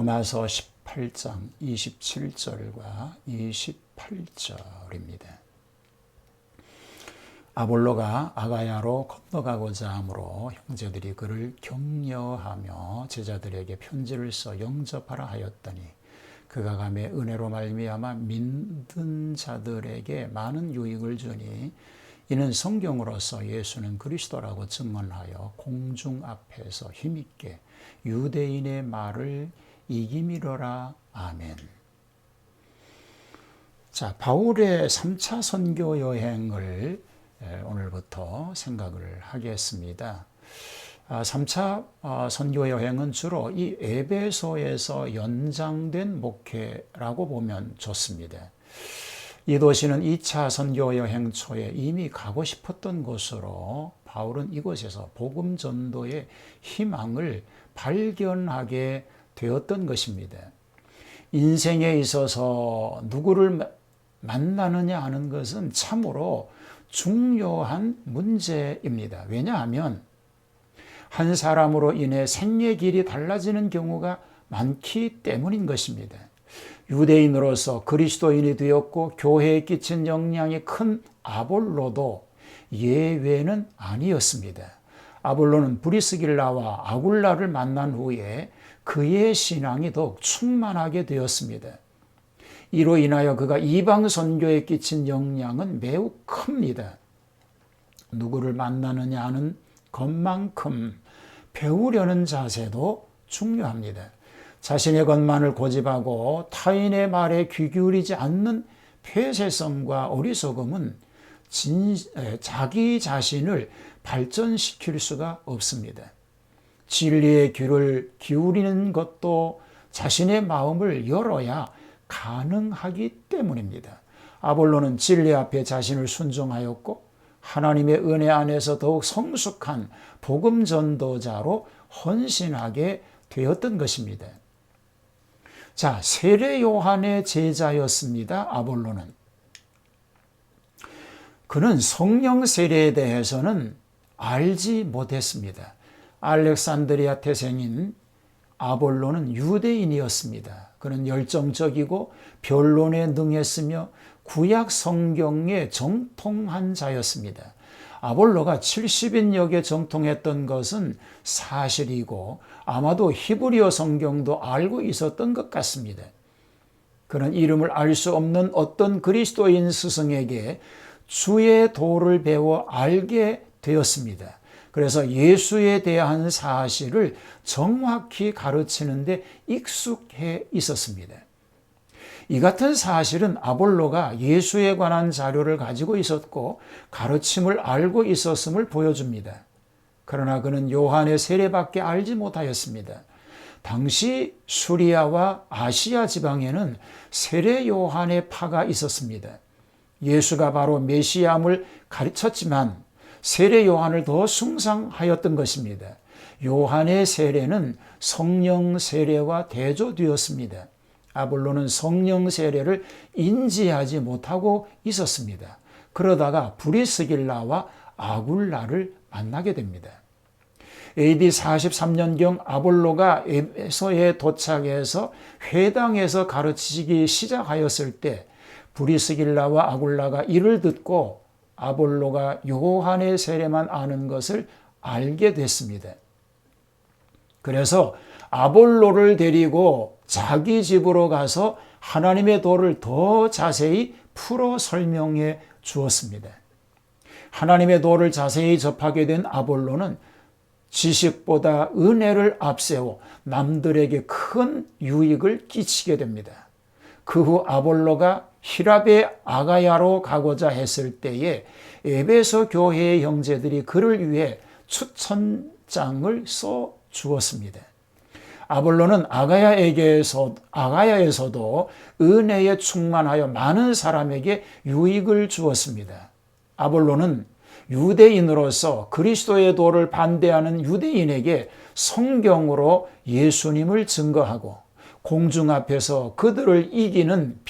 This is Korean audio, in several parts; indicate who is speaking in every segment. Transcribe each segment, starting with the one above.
Speaker 1: 로마서 18장 27절과 28절입니다. 아볼로가 아가야로 건너가고자 하므로 형제들이 그를 격려하며 제자들에게 편지를 써 영접하라 하였더니 그가 가매 은혜로 말미암아 믿는 자들에게 많은 유익을 주니 이는 성경으로서 예수는 그리스도라고 증언하여 공중 앞에서 힘있게 유대인의 말을 이기미러라. 아멘. 자, 바울의 3차 선교 여행을 오늘부터 생각을 하겠습니다. 3차 선교 여행은 주로 이 에베소에서 연장된 목회라고 보면 좋습니다. 이 도시는 2차 선교 여행 초에 이미 가고 싶었던 곳으로 바울은 이곳에서 복음 전도의 희망을 발견하게 되었던 것입니다. 인생에 있어서 누구를 만나느냐 하는 것은 참으로 중요한 문제입니다. 왜냐하면 한 사람으로 인해 생의 길이 달라지는 경우가 많기 때문인 것입니다. 유대인으로서 그리스도인이 되었고 교회에 끼친 영향이 큰 아볼로도 예외는 아니었습니다. 아볼로는 브리스길라와 아굴라를 만난 후에 그의 신앙이 더욱 충만하게 되었습니다. 이로 인하여 그가 이방 선교에 끼친 영향은 매우 큽니다. 누구를 만나느냐 하는 것만큼 배우려는 자세도 중요합니다. 자신의 것만을 고집하고 타인의 말에 귀 기울이지 않는 폐쇄성과 어리석음은 자기 자신을 발전시킬 수가 없습니다. 진리의 귀를 기울이는 것도 자신의 마음을 열어야 가능하기 때문입니다. 아볼로는 진리 앞에 자신을 순종하였고 하나님의 은혜 안에서 더욱 성숙한 복음 전도자로 헌신하게 되었던 것입니다. 자, 세례 요한의 제자였습니다. 아볼로는. 그는 성령 세례에 대해서는 알지 못했습니다. 알렉산드리아 태생인 아볼로는 유대인이었습니다. 그는 열정적이고 변론에 능했으며 구약 성경에 정통한 자였습니다. 아볼로가 70인역에 정통했던 것은 사실이고 아마도 히브리어 성경도 알고 있었던 것 같습니다. 그는 이름을 알 수 없는 어떤 그리스도인 스승에게 주의 도를 배워 알게 되었습니다. 그래서 예수에 대한 사실을 정확히 가르치는 데 익숙해 있었습니다. 이 같은 사실은 아볼로가 예수에 관한 자료를 가지고 있었고 가르침을 알고 있었음을 보여줍니다. 그러나 그는 요한의 세례밖에 알지 못하였습니다. 당시 수리아와 아시아 지방에는 세례 요한의 파가 있었습니다. 예수가 바로 메시아임을 가르쳤지만 세례 요한을 더 숭상하였던 것입니다. 요한의 세례는 성령 세례와 대조되었습니다. 아볼로는 성령 세례를 인지하지 못하고 있었습니다. 그러다가 브리스길라와 아굴라를 만나게 됩니다. AD 43년경 아볼로가 에베소에 도착해서 회당에서 가르치기 시작하였을 때 브리스길라와 아굴라가 이를 듣고 아볼로가 요한의 세례만 아는 것을 알게 됐습니다. 그래서 아볼로를 데리고 자기 집으로 가서 하나님의 도를 더 자세히 풀어 설명해 주었습니다. 하나님의 도를 자세히 접하게 된 아볼로는 지식보다 은혜를 앞세워 남들에게 큰 유익을 끼치게 됩니다. 그 후 아볼로가 히랍의 아가야로 가고자 했을 때에 에베소 교회의 형제들이 그를 위해 추천장을 써 주었습니다. 아볼로는 아가야에서도 은혜에 충만하여 많은 사람에게 유익을 주었습니다. 아볼로는 유대인으로서 그리스도의 도를 반대하는 유대인에게 성경으로 예수님을 증거하고 공중 앞에서 그들을 이기는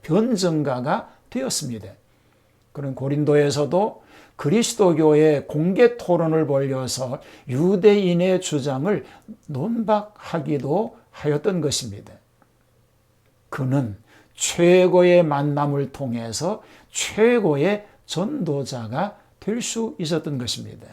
Speaker 1: 변증가가 되었습니다. 그런 고린도에서도 그리스도교의 공개 토론을 벌여서 유대인의 주장을 논박하기도 하였던 것입니다. 그는 최고의 만남을 통해서 최고의 전도자가 될 수 있었던 것입니다.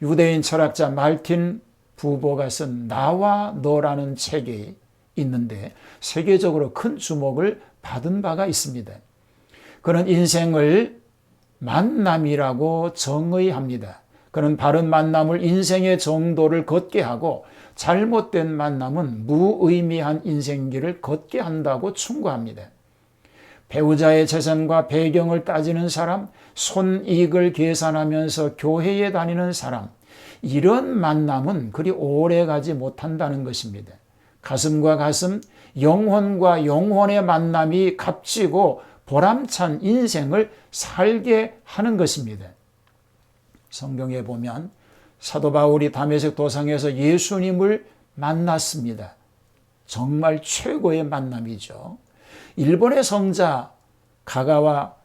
Speaker 1: 유대인 철학자 말틴 부보가 쓴 나와 너라는 책이 있는데 세계적으로 큰 주목을 받은 바가 있습니다. 그는 인생을 만남이라고 정의합니다. 그는 바른 만남을 인생의 정도를 걷게 하고 잘못된 만남은 무의미한 인생길을 걷게 한다고 충고합니다. 배우자의 재산과 배경을 따지는 사람, 손익을 계산하면서 교회에 다니는 사람, 이런 만남은 그리 오래 가지 못한다는 것입니다. 가슴과 가슴, 영혼과 영혼의 만남이 값지고 보람찬 인생을 살게 하는 것입니다. 성경에 보면 사도 바울이 다메섹 도상에서 예수님을 만났습니다. 정말 최고의 만남이죠. 일본의 성자 가가와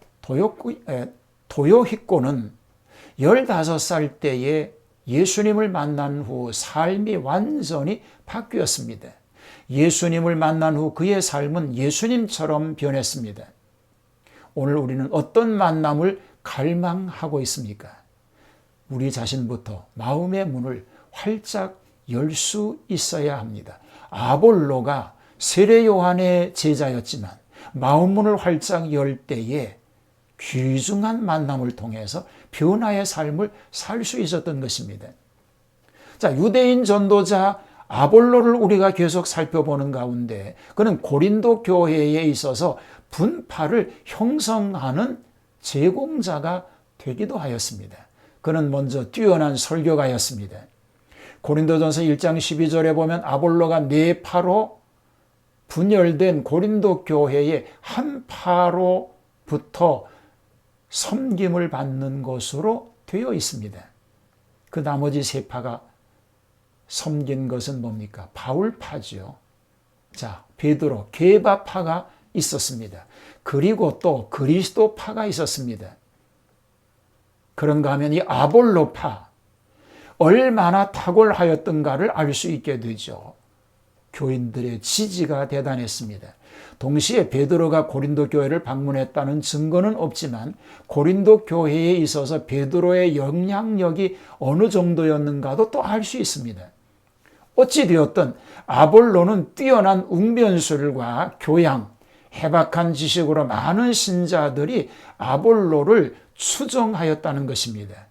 Speaker 1: 도요히코는 15살 때에 예수님을 만난 후 삶이 완전히 바뀌었습니다. 예수님을 만난 후 그의 삶은 예수님처럼 변했습니다. 오늘 우리는 어떤 만남을 갈망하고 있습니까? 우리 자신부터 마음의 문을 활짝 열 수 있어야 합니다. 아볼로가 세례 요한의 제자였지만 마음문을 활짝 열 때에 귀중한 만남을 통해서 변화의 삶을 살 수 있었던 것입니다. 자, 유대인 전도자 아볼로를 우리가 계속 살펴보는 가운데 그는 고린도 교회에 있어서 분파를 형성하는 제공자가 되기도 하였습니다. 그는 먼저 뛰어난 설교가였습니다. 고린도전서 1장 12절에 보면 아볼로가 네 파로 분열된 고린도 교회의 한 파로부터 섬김을 받는 것으로 되어 있습니다. 그 나머지 세 파가 섬긴 것은 뭡니까? 바울파죠. 자, 베드로, 게바파가 있었습니다. 그리고 또 그리스도파가 있었습니다. 그런가 하면 이 아볼로파, 얼마나 탁월하였던가를 알 수 있게 되죠. 교인들의 지지가 대단했습니다. 동시에 베드로가 고린도 교회를 방문했다는 증거는 없지만 고린도 교회에 있어서 베드로의 영향력이 어느 정도였는가도 또 알 수 있습니다. 어찌되었든 아볼로는 뛰어난 웅변술과 교양, 해박한 지식으로 많은 신자들이 아볼로를 추종하였다는 것입니다.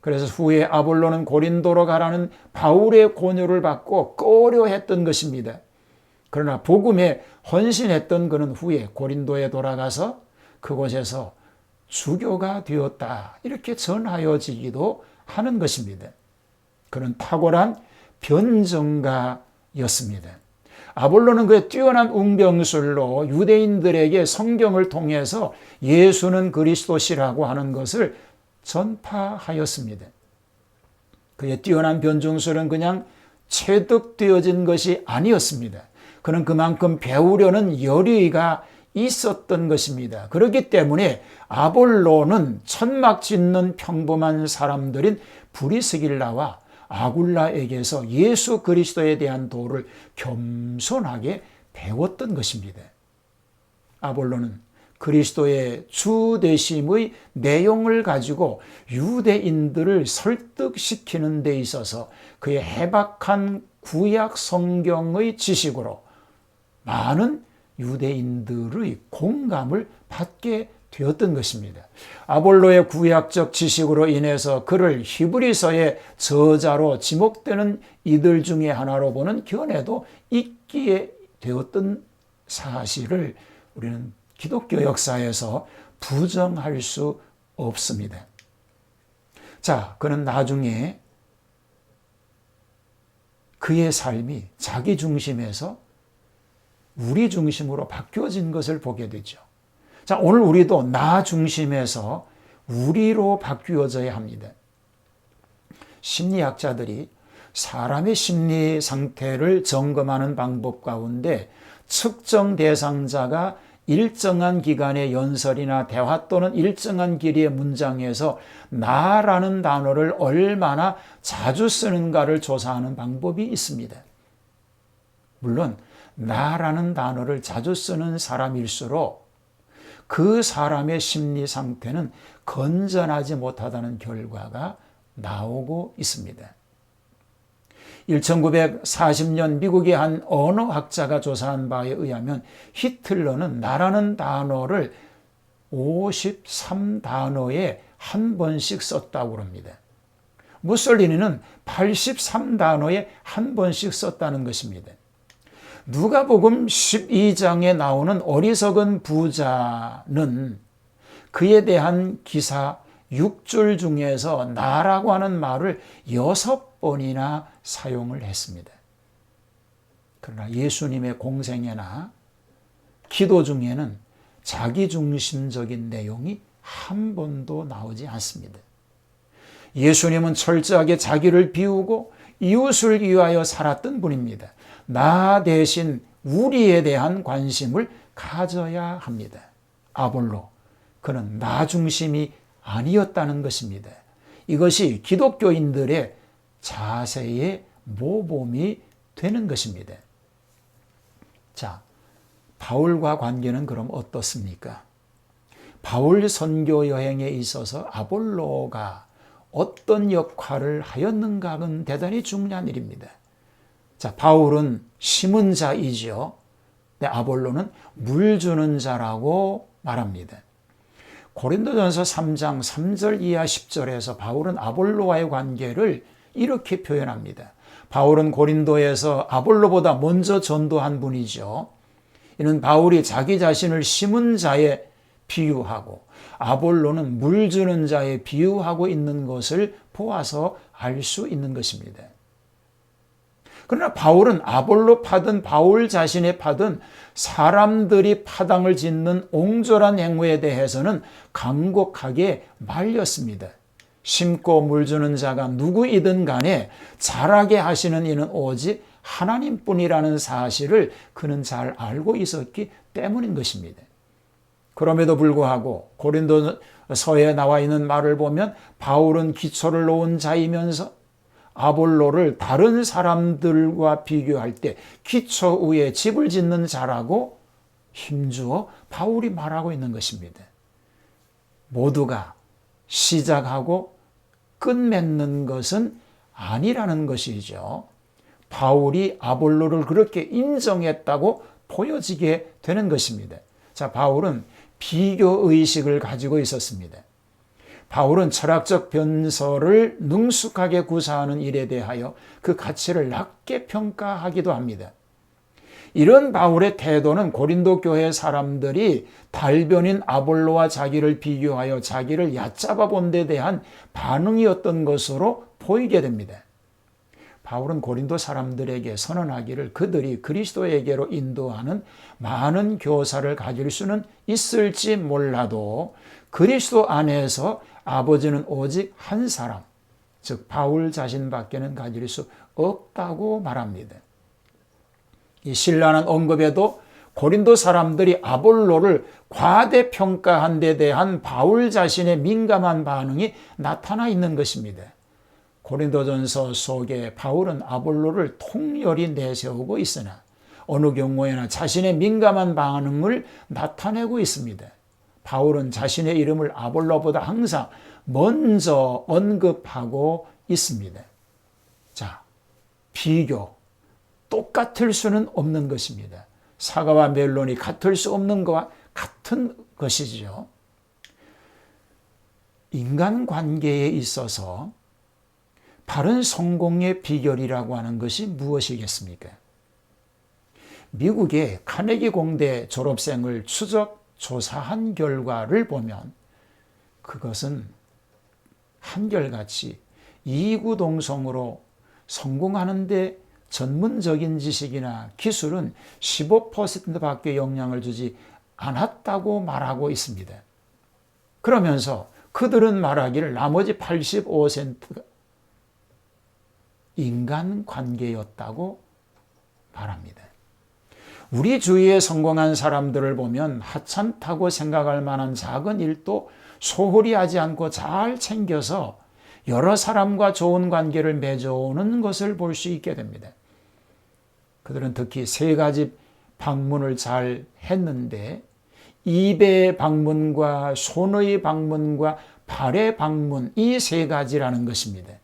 Speaker 1: 그래서 후에 아볼로는 고린도로 가라는 바울의 권유를 받고 꺼려했던 것입니다. 그러나 복음에 헌신했던 그는 후에 고린도에 돌아가서 그곳에서 주교가 되었다, 이렇게 전하여지기도 하는 것입니다. 그는 탁월한 변증가였습니다. 아볼로는 그의 뛰어난 웅병술로 유대인들에게 성경을 통해서 예수는 그리스도시라고 하는 것을 전파하였습니다. 그의 뛰어난 변증술은 그냥 체득되어진 것이 아니었습니다. 그는 그만큼 배우려는 열의가 있었던 것입니다. 그렇기 때문에 아볼로는 천막 짓는 평범한 사람들인 브리스길라와 아굴라에게서 예수 그리스도에 대한 도를 겸손하게 배웠던 것입니다. 아볼로는 그리스도의 주 되심의 내용을 가지고 유대인들을 설득시키는 데 있어서 그의 해박한 구약 성경의 지식으로 많은 유대인들의 공감을 받게 되었던 것입니다. 아볼로의 구약적 지식으로 인해서 그를 히브리서의 저자로 지목되는 이들 중에 하나로 보는 견해도 있게 되었던 사실을 우리는 기독교 역사에서 부정할 수 없습니다. 자, 그는 나중에 그의 삶이 자기 중심에서 우리 중심으로 바뀌어진 것을 보게 되죠. 자, 오늘 우리도 나 중심에서 우리로 바뀌어져야 합니다. 심리학자들이 사람의 심리 상태를 점검하는 방법 가운데 측정 대상자가 일정한 기간의 연설이나 대화 또는 일정한 길이의 문장에서 나라는 단어를 얼마나 자주 쓰는가를 조사하는 방법이 있습니다. 물론 나라는 단어를 자주 쓰는 사람일수록 그 사람의 심리 상태는 건전하지 못하다는 결과가 나오고 있습니다. 1940년 미국의 한 언어학자가 조사한 바에 의하면 히틀러는 나라는 단어를 53단어에 한 번씩 썼다고 합니다. 무솔리니는 83단어에 한 번씩 썼다는 것입니다. 누가복음 12장에 나오는 어리석은 부자는 그에 대한 기사 6줄 중에서 나라고 하는 말을 6번이나 사용을 했습니다. 그러나 예수님의 공생애나 기도 중에는 자기중심적인 내용이 한 번도 나오지 않습니다. 예수님은 철저하게 자기를 비우고 이웃을 위하여 살았던 분입니다. 나 대신 우리에 대한 관심을 가져야 합니다. 아볼로, 그는 나 중심이 아니었다는 것입니다. 이것이 기독교인들의 자세의 모범이 되는 것입니다. 자, 바울과 관계는 그럼 어떻습니까? 바울 선교 여행에 있어서 아볼로가 어떤 역할을 하였는가는 대단히 중요한 일입니다. 자, 바울은 심은 자이죠. 아볼로는 물 주는 자라고 말합니다. 고린도전서 3장 3절 이하 10절에서 바울은 아볼로와의 관계를 이렇게 표현합니다. 바울은 고린도에서 아볼로보다 먼저 전도한 분이죠. 이는 바울이 자기 자신을 심은 자에 비유하고 아볼로는 물 주는 자에 비유하고 있는 것을 보아서 알 수 있는 것입니다. 그러나 바울은 아볼로 파든 바울 자신의 파든 사람들이 파당을 짓는 옹졸한 행위에 대해서는 간곡하게 말렸습니다. 심고 물 주는 자가 누구이든 간에 자라게 하시는 이는 오직 하나님뿐이라는 사실을 그는 잘 알고 있었기 때문인 것입니다. 그럼에도 불구하고 고린도서에 나와 있는 말을 보면 바울은 기초를 놓은 자이면서 아볼로를 다른 사람들과 비교할 때 기초 위에 집을 짓는 자라고 힘주어 바울이 말하고 있는 것입니다. 모두가 시작하고 끝맺는 것은 아니라는 것이죠. 바울이 아볼로를 그렇게 인정했다고 보여지게 되는 것입니다. 자, 바울은 비교의식을 가지고 있었습니다. 바울은 철학적 변설을 능숙하게 구사하는 일에 대하여 그 가치를 낮게 평가하기도 합니다. 이런 바울의 태도는 고린도 교회 사람들이 달변인 아볼로와 자기를 비교하여 자기를 얕잡아 본 데 대한 반응이었던 것으로 보이게 됩니다. 바울은 고린도 사람들에게 선언하기를 그들이 그리스도에게로 인도하는 많은 교사를 가질 수는 있을지 몰라도 그리스도 안에서 아버지는 오직 한 사람, 즉 바울 자신밖에는 가질 수 없다고 말합니다. 이 신랄한 언급에도 고린도 사람들이 아볼로를 과대평가한 데 대한 바울 자신의 민감한 반응이 나타나 있는 것입니다. 고린도전서 속에 바울은 아볼로를 통렬히 내세우고 있으나 어느 경우에나 자신의 민감한 반응을 나타내고 있습니다. 바울은 자신의 이름을 아볼로보다 항상 먼저 언급하고 있습니다. 자, 비교. 똑같을 수는 없는 것입니다. 사과와 멜론이 같을 수 없는 것과 같은 것이죠. 인간관계에 있어서 바른 성공의 비결이라고 하는 것이 무엇이겠습니까? 미국의 카네기 공대 졸업생을 추적 조사한 결과를 보면 그것은 한결같이 이구동성으로 성공하는 데 전문적인 지식이나 기술은 15%밖에 영향을 주지 않았다고 말하고 있습니다. 그러면서 그들은 말하기를 나머지 85%가 인간관계였다고 말합니다. 우리 주위에 성공한 사람들을 보면 하찮다고 생각할 만한 작은 일도 소홀히 하지 않고 잘 챙겨서 여러 사람과 좋은 관계를 맺어오는 것을 볼 수 있게 됩니다. 그들은 특히 세 가지 방문을 잘 했는데 입의 방문과 손의 방문과 발의 방문, 이 세 가지라는 것입니다.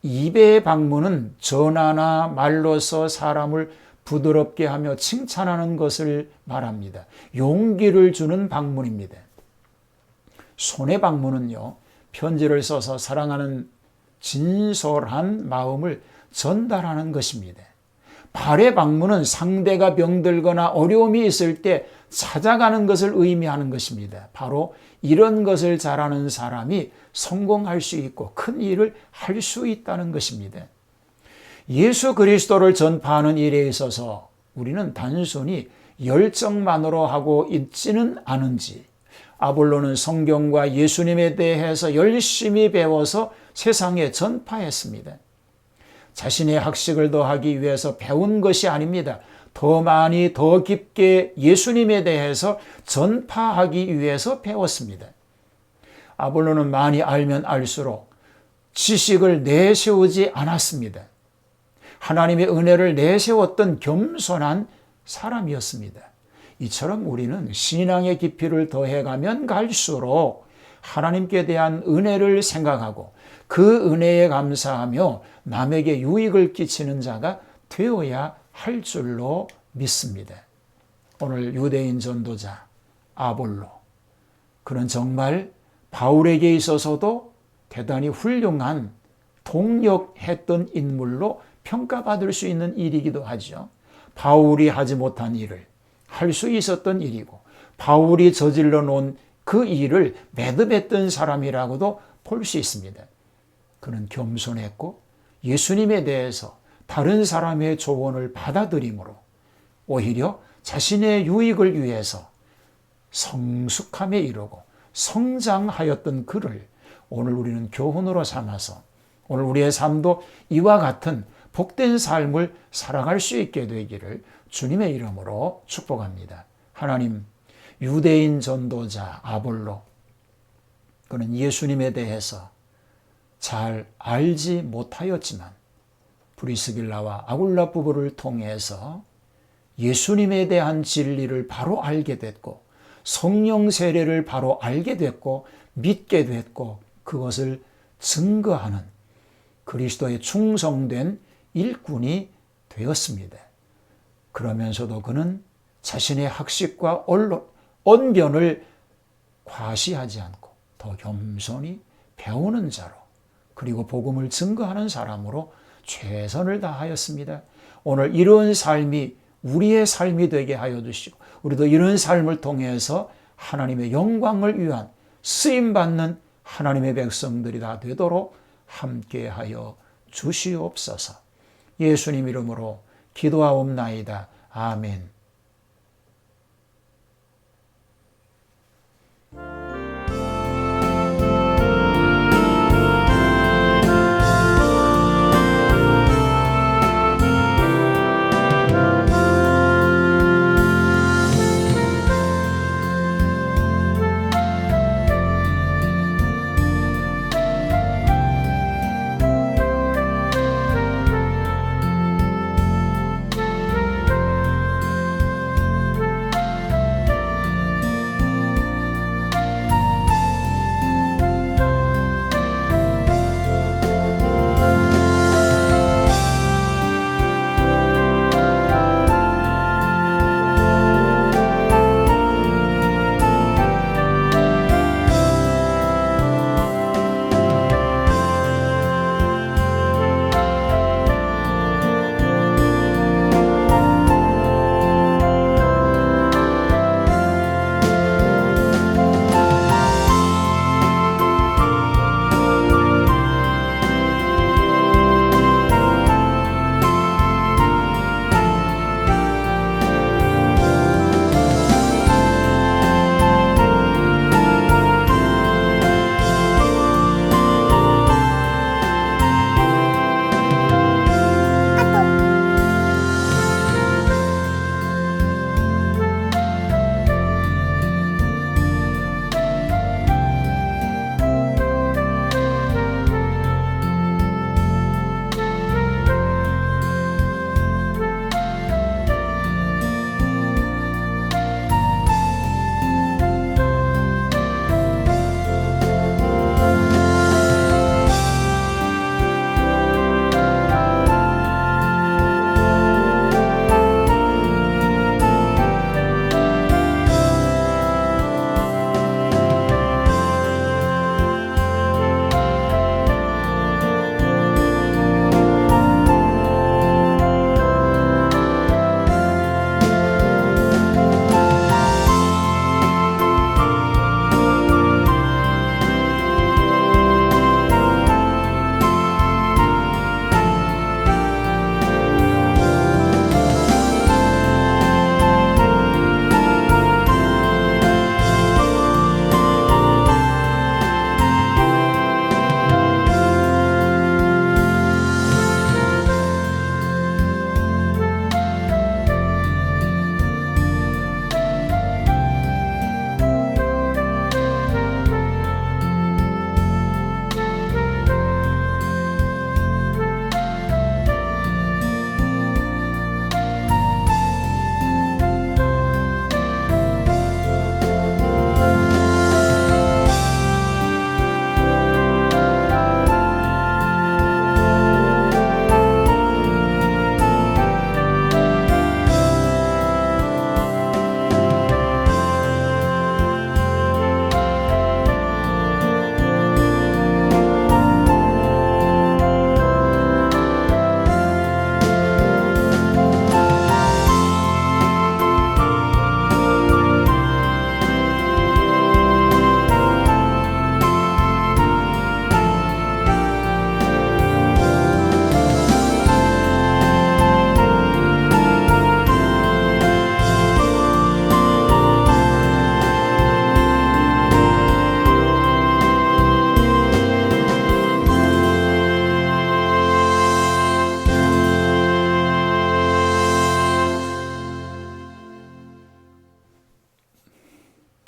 Speaker 1: 입의 방문은 전화나 말로서 사람을 부드럽게 하며 칭찬하는 것을 말합니다. 용기를 주는 방문입니다. 손의 방문은요, 편지를 써서 사랑하는 진솔한 마음을 전달하는 것입니다. 발의 방문은 상대가 병들거나 어려움이 있을 때 찾아가는 것을 의미하는 것입니다. 바로 이런 것을 잘하는 사람이 성공할 수 있고 큰 일을 할 수 있다는 것입니다. 예수 그리스도를 전파하는 일에 있어서 우리는 단순히 열정만으로 하고 있지는 않은지, 아볼로는 성경과 예수님에 대해서 열심히 배워서 세상에 전파했습니다. 자신의 학식을 더하기 위해서 배운 것이 아닙니다. 더 많이 더 깊게 예수님에 대해서 전파하기 위해서 배웠습니다. 아볼로는 많이 알면 알수록 지식을 내세우지 않았습니다. 하나님의 은혜를 내세웠던 겸손한 사람이었습니다. 이처럼 우리는 신앙의 깊이를 더해가면 갈수록 하나님께 대한 은혜를 생각하고 그 은혜에 감사하며 남에게 유익을 끼치는 자가 되어야 할 줄로 믿습니다. 오늘 유대인 전도자 아볼로, 그는 정말 바울에게 있어서도 대단히 훌륭한 동력했던 인물로 평가받을 수 있는 일이기도 하죠. 바울이 하지 못한 일을 할 수 있었던 일이고, 바울이 저질러 놓은 그 일을 매듭했던 사람이라고도 볼 수 있습니다. 그는 겸손했고 예수님에 대해서 다른 사람의 조언을 받아들임으로 오히려 자신의 유익을 위해서 성숙함에 이르고 성장하였던 그를 오늘 우리는 교훈으로 삼아서 오늘 우리의 삶도 이와 같은 복된 삶을 살아갈 수 있게 되기를 주님의 이름으로 축복합니다. 하나님, 유대인 전도자 아볼로, 그는 예수님에 대해서 잘 알지 못하였지만 브리스길라와 아굴라 부부를 통해서 예수님에 대한 진리를 바로 알게 됐고 성령 세례를 바로 알게 됐고 믿게 됐고 그것을 증거하는 그리스도의 충성된 일꾼이 되었습니다. 그러면서도 그는 자신의 학식과 언변을 과시하지 않고 더 겸손히 배우는 자로, 그리고 복음을 증거하는 사람으로 최선을 다하였습니다. 오늘 이런 삶이 우리의 삶이 되게 하여 주시고 우리도 이런 삶을 통해서 하나님의 영광을 위한 쓰임받는 하나님의 백성들이 다 되도록 함께하여 주시옵소서. 예수님 이름으로 기도하옵나이다. 아멘.